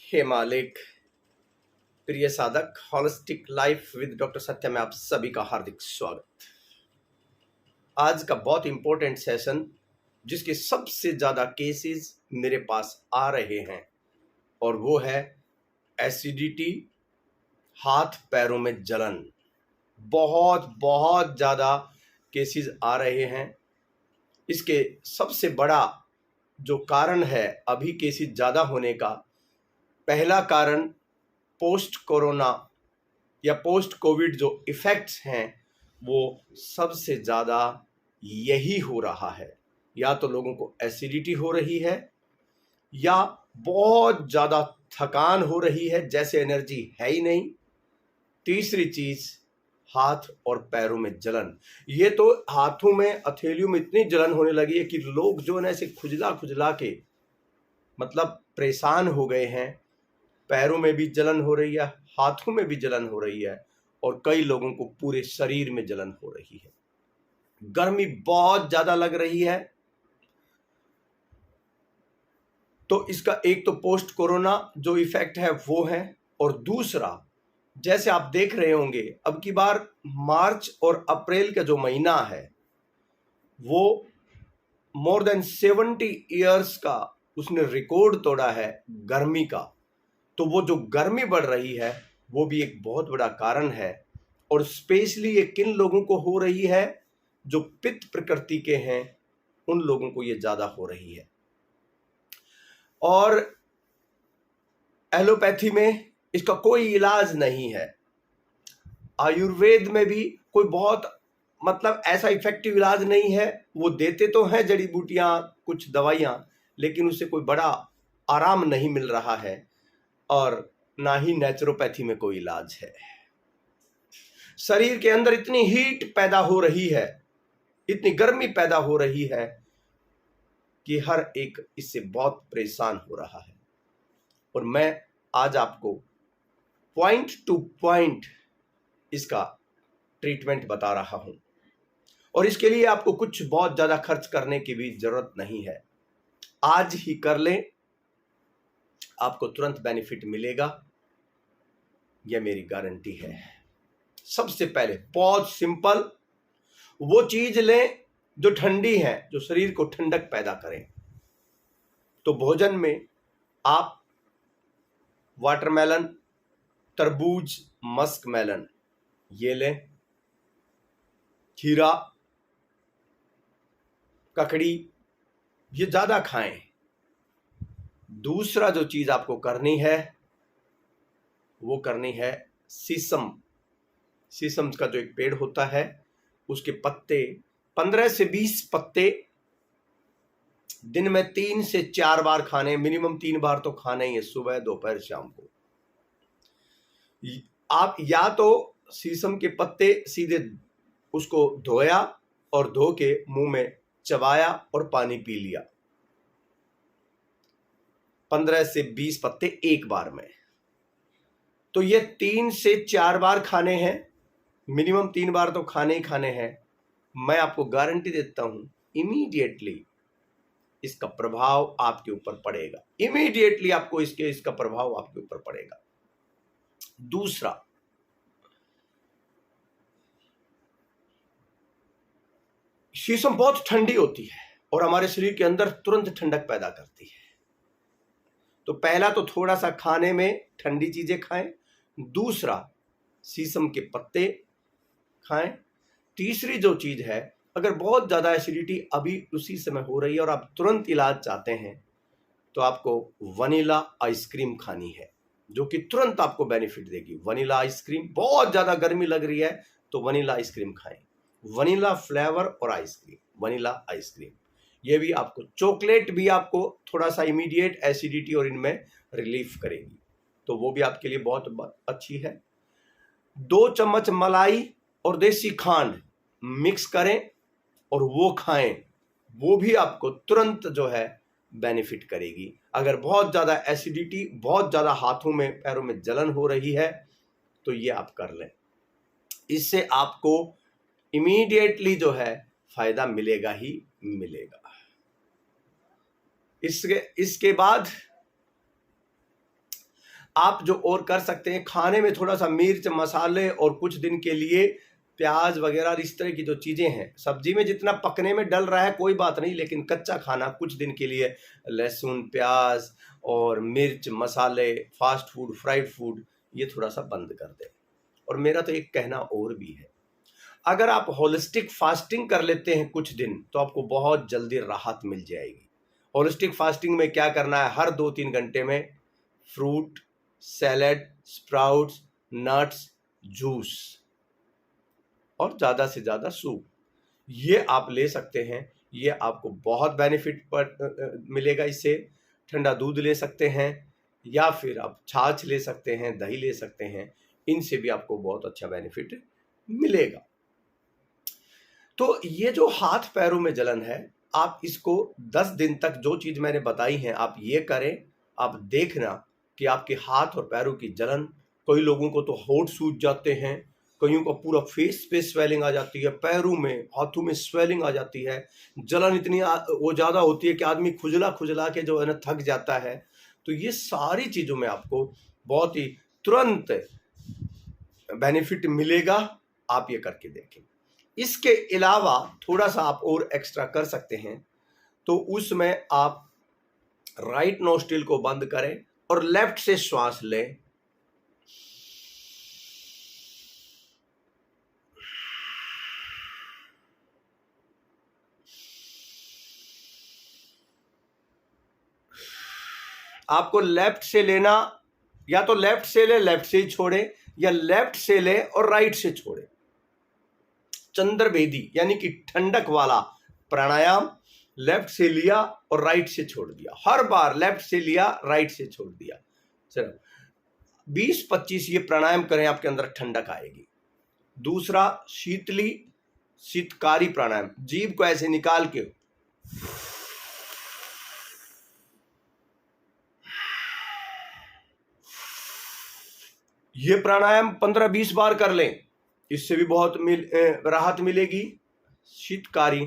हे मालिक, प्रिय साधक, holistic life with doctor Satya में आप सभी का हार्दिक स्वागत। आज का बहुत इंपॉर्टेंट सेशन, जिसके सबसे ज़्यादा केसेस मेरे पास आ रहे हैं, और वो है एसिडिटी, हाथ पैरों में जलन। बहुत बहुत ज़्यादा केसेस आ रहे हैं। इसके सबसे बड़ा जो कारण है अभी केसेस ज़्यादा होने का, पहला कारण पोस्ट कोरोना या पोस्ट कोविड जो इफ़ेक्ट्स हैं वो सबसे ज़्यादा यही हो रहा है। या तो लोगों को एसिडिटी हो रही है, या बहुत ज़्यादा थकान हो रही है, जैसे एनर्जी है ही नहीं। तीसरी चीज़, हाथ और पैरों में जलन। ये तो हाथों में, हथेलियों में इतनी जलन होने लगी है कि लोग जो है ना ऐसे खुजला खुजला के मतलब परेशान हो गए हैं। पैरों में भी जलन हो रही है, हाथों में भी जलन हो रही है, और कई लोगों को पूरे शरीर में जलन हो रही है। गर्मी बहुत ज्यादा लग रही है। तो इसका एक तो पोस्ट कोरोना जो इफेक्ट है वो है, और दूसरा, जैसे आप देख रहे होंगे, अब की बार मार्च और अप्रैल का जो महीना है वो मोर देन 70 ईयर्स का उसने रिकॉर्ड तोड़ा है गर्मी का। तो वो जो गर्मी बढ़ रही है वो भी एक बहुत बड़ा कारण है, और स्पेशली ये किन लोगों को हो रही है, जो पित्त प्रकृति के हैं उन लोगों को ये ज्यादा हो रही है। और एलोपैथी में इसका कोई इलाज नहीं है। आयुर्वेद में भी कोई बहुत मतलब ऐसा इफेक्टिव इलाज नहीं है। वो देते तो हैं जड़ी बूटियां, कुछ दवाइयां, लेकिन उससे कोई बड़ा आराम नहीं मिल रहा है, और ना ही नेचुरोपैथी में कोई इलाज है। शरीर के अंदर इतनी हीट पैदा हो रही है, इतनी गर्मी पैदा हो रही है कि हर एक इससे बहुत परेशान हो रहा है। और मैं आज आपको पॉइंट टू पॉइंट इसका ट्रीटमेंट बता रहा हूं, और इसके लिए आपको कुछ बहुत ज्यादा खर्च करने की भी जरूरत नहीं है। आज ही कर लें, आपको तुरंत बेनिफिट मिलेगा, यह मेरी गारंटी है। सबसे पहले बहुत सिंपल, वो चीज लें जो ठंडी है, जो शरीर को ठंडक पैदा करें। तो भोजन में आप वाटरमेलन, तरबूज, मस्क मेलन ये लें, खीरा, ककड़ी ये ज्यादा खाएं। दूसरा जो चीज आपको करनी है वो करनी है शीशम। शीशम का जो एक पेड़ होता है उसके पत्ते, 15 से 20 पत्ते दिन में 3 से 4 बार खाने, मिनिमम 3 बार तो खाना ही है, सुबह, दोपहर, शाम को। आप या तो शीशम के पत्ते सीधे उसको धोया और धो के मुंह में चबाया और पानी पी लिया, 15 से 20 पत्ते एक बार में। तो ये 3 से 4 बार खाने हैं, मिनिमम 3 बार तो खाने ही खाने हैं। मैं आपको गारंटी देता हूं, इमीडिएटली इसका प्रभाव आपके ऊपर पड़ेगा। इमीडिएटली आपको इसका प्रभाव आपके ऊपर पड़ेगा। दूसरा, शीशम बहुत ठंडी होती है और हमारे शरीर के अंदर तुरंत ठंडक पैदा करती है। तो पहला तो थोड़ा सा खाने में ठंडी चीजें खाएं। दूसरा, शीशम के पत्ते खाएं। तीसरी जो चीज है, अगर बहुत ज्यादा एसिडिटी अभी उसी समय हो रही है और आप तुरंत इलाज चाहते हैं, तो आपको वनीला आइसक्रीम खानी है, जो कि तुरंत आपको बेनिफिट देगी। वनीला आइसक्रीम, बहुत ज्यादा गर्मी लग रही है तो वनीला आइसक्रीम खाएं। वनीला फ्लेवर और आइसक्रीम, वनीला आइसक्रीम, ये भी आपको, चॉकलेट भी आपको थोड़ा सा इमीडिएट एसिडिटी और इनमें रिलीफ करेगी, तो वो भी आपके लिए बहुत अच्छी है। 2 चम्मच मलाई और देसी खांड मिक्स करें और वो खाएं, वो भी आपको तुरंत जो है बेनिफिट करेगी। अगर बहुत ज्यादा एसिडिटी, बहुत ज्यादा हाथों में पैरों में जलन हो रही है तो ये आप कर लें। इससे आपको इमीडिएटली जो है फायदा मिलेगा ही मिलेगा। इसके बाद आप जो और कर सकते हैं, खाने में थोड़ा सा मिर्च मसाले और कुछ दिन के लिए प्याज वगैरह इस तरह की जो चीज़ें हैं, सब्जी में जितना पकने में डल रहा है कोई बात नहीं, लेकिन कच्चा खाना कुछ दिन के लिए लहसुन प्याज और मिर्च मसाले फास्ट फूड फ्राइड फूड ये थोड़ा सा बंद कर दें। और मेरा तो एक कहना और भी है, अगर आप होलिस्टिक फास्टिंग कर लेते हैं कुछ दिन तो आपको बहुत जल्दी राहत मिल जाएगी। होलिस्टिक फास्टिंग में क्या करना है, हर 2-3 घंटे में fruit salad sprouts nuts juice और ज़्यादा से ज़्यादा सूप ये आप ले सकते हैं। ये आपको बहुत बेनिफिट मिलेगा। इससे ठंडा दूध ले सकते हैं या फिर आप छाछ ले सकते हैं, दही ले सकते हैं, इनसे भी आपको बहुत अच्छा बेनिफिट मिलेगा। तो ये जो हाथ पैरों में जलन है, आप इसको 10 दिन तक जो चीज़ मैंने बताई है आप ये करें। आप देखना कि आपके हाथ और पैरों की जलन, कई लोगों को तो होंठ सूज जाते हैं, कईयों को पूरा फेस पे स्वेलिंग आ जाती है, पैरों में हाथों में स्वेलिंग आ जाती है, जलन इतनी वो ज़्यादा होती है कि आदमी खुजला खुजला के जो है ना थक जाता है। तो ये सारी चीज़ों में आपको बहुत ही तुरंत बेनिफिट मिलेगा। आप ये करके देखें। इसके अलावा थोड़ा सा आप और एक्स्ट्रा कर सकते हैं, तो उसमें आप राइट नोस्ट्रिल को बंद करें और लेफ्ट से श्वास लें। आपको लेफ्ट से लेना, या तो लेफ्ट से ले लेफ्ट से ही छोड़े, या लेफ्ट से ले और राइट से छोड़े। चंद्रभेदी यानी कि ठंडक वाला प्राणायाम, लेफ्ट से लिया और राइट से छोड़ दिया। हर बार लेफ्ट से लिया राइट से छोड़ दिया। चलो 20-25 ये प्राणायाम करें, आपके अंदर ठंडक आएगी। दूसरा शीतली शीतकारी प्राणायाम, जीभ को ऐसे निकाल के ये प्राणायाम 15-20 बार कर लें, इससे भी बहुत राहत मिलेगी। शीतकारी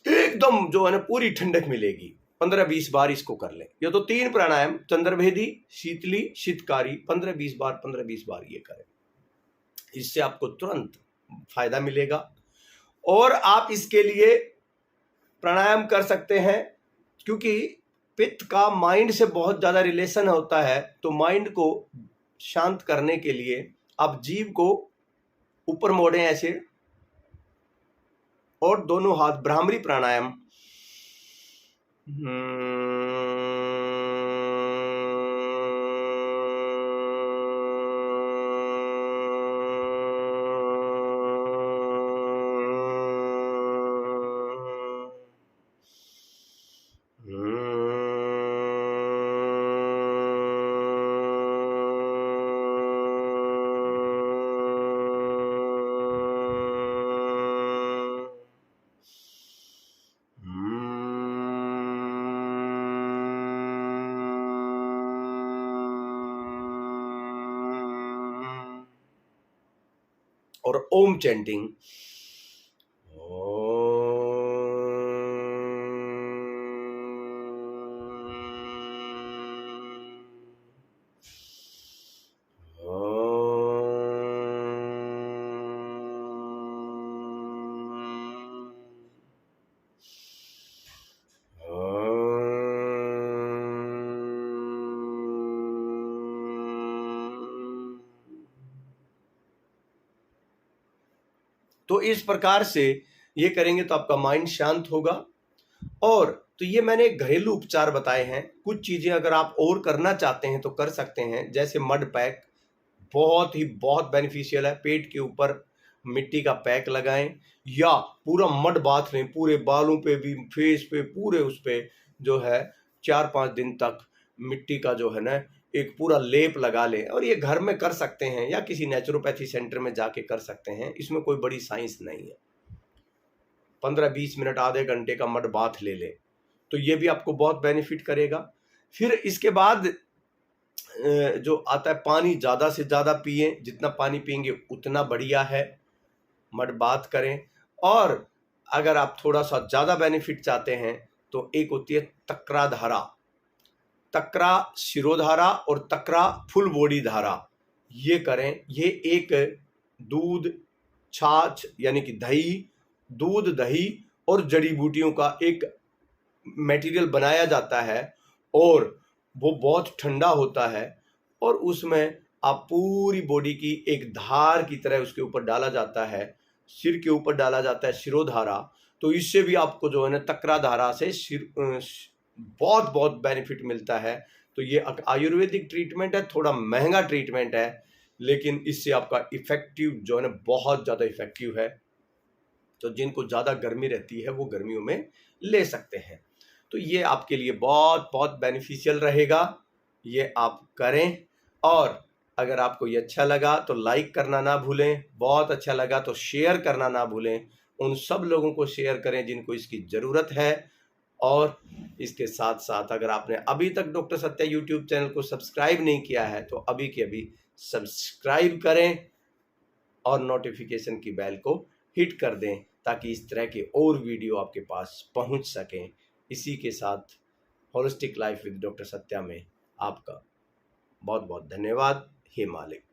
एकदम जो है ना पूरी ठंडक मिलेगी। 15-20 बार इसको कर लें। ये तो 3 प्राणायाम, चंद्रभेदी शीतली शीतकारी, 15-20 बार 15-20 बार ये करें। इससे आपको तुरंत फायदा मिलेगा। और आप इसके लिए प्राणायाम कर सकते हैं, क्योंकि पित्त का माइंड से बहुत ज़्यादा रिलेशन होता है। तो माइंड को शांत करने के लिए आप जीभ को ऊपर मोड़ें ऐसे, और दोनों हाथ भ्रामरी प्राणायाम, और ओम चैंटिंग, तो इस प्रकार से ये करेंगे तो आपका माइंड शांत होगा। और तो ये मैंने घरेलू उपचार बताए हैं। कुछ चीजें अगर आप और करना चाहते हैं तो कर सकते हैं, जैसे मड पैक बहुत बेनिफिशियल है। पेट के ऊपर मिट्टी का पैक लगाएं, या पूरा मड बाथ लें, पूरे बालों पे भी, फेस पे, पूरे उस पे जो है 4-5 दिन तक मिट्टी का जो है ना एक पूरा लेप लगा लें। और ये घर में कर सकते हैं या किसी नेचुरोपैथी सेंटर में जाके कर सकते हैं, इसमें कोई बड़ी साइंस नहीं है। 15-20 मिनट आधे घंटे का मड बाथ ले लें तो ये भी आपको बहुत बेनिफिट करेगा। फिर इसके बाद जो आता है, पानी ज़्यादा से ज़्यादा पिएं, जितना पानी पिएंगे उतना बढ़िया है। मड बाथ करें। और अगर आप थोड़ा सा ज़्यादा बेनिफिट चाहते हैं तो एक होती है तक्रा धारा, तक्रा शिरोधारा और तक्रा फुल बॉडी धारा। ये करें। ये एक दूध, छाछ यानी कि दही, दूध, दही और जड़ी बूटियों का एक मटेरियल बनाया जाता है और वो बहुत ठंडा होता है और उसमें आप पूरी बॉडी की एक धार की तरह उसके ऊपर डाला जाता है, सिर के ऊपर डाला जाता है शिरोधारा। तो इससे भी आपको जो है ना तक्रा धारा से बहुत बहुत बेनिफिट मिलता है। तो ये आयुर्वेदिक ट्रीटमेंट है, थोड़ा महंगा ट्रीटमेंट है, लेकिन इससे आपका इफेक्टिव जो है ना बहुत ज़्यादा इफेक्टिव है। तो जिनको ज़्यादा गर्मी रहती है वो गर्मियों में ले सकते हैं। तो ये आपके लिए बहुत बहुत बेनिफिशियल रहेगा, ये आप करें। और अगर आपको ये अच्छा लगा तो लाइक करना ना भूलें, बहुत अच्छा लगा तो शेयर करना ना भूलें। उन सब लोगों को शेयर करें जिनको इसकी ज़रूरत है। और इसके साथ साथ अगर आपने अभी तक डॉक्टर सत्या यूट्यूब चैनल को सब्सक्राइब नहीं किया है तो अभी के अभी सब्सक्राइब करें और नोटिफिकेशन की बेल को हिट कर दें ताकि इस तरह के और वीडियो आपके पास पहुंच सकें। इसी के साथ holistic life with doctor Satya में आपका बहुत बहुत धन्यवाद। हे मालिक।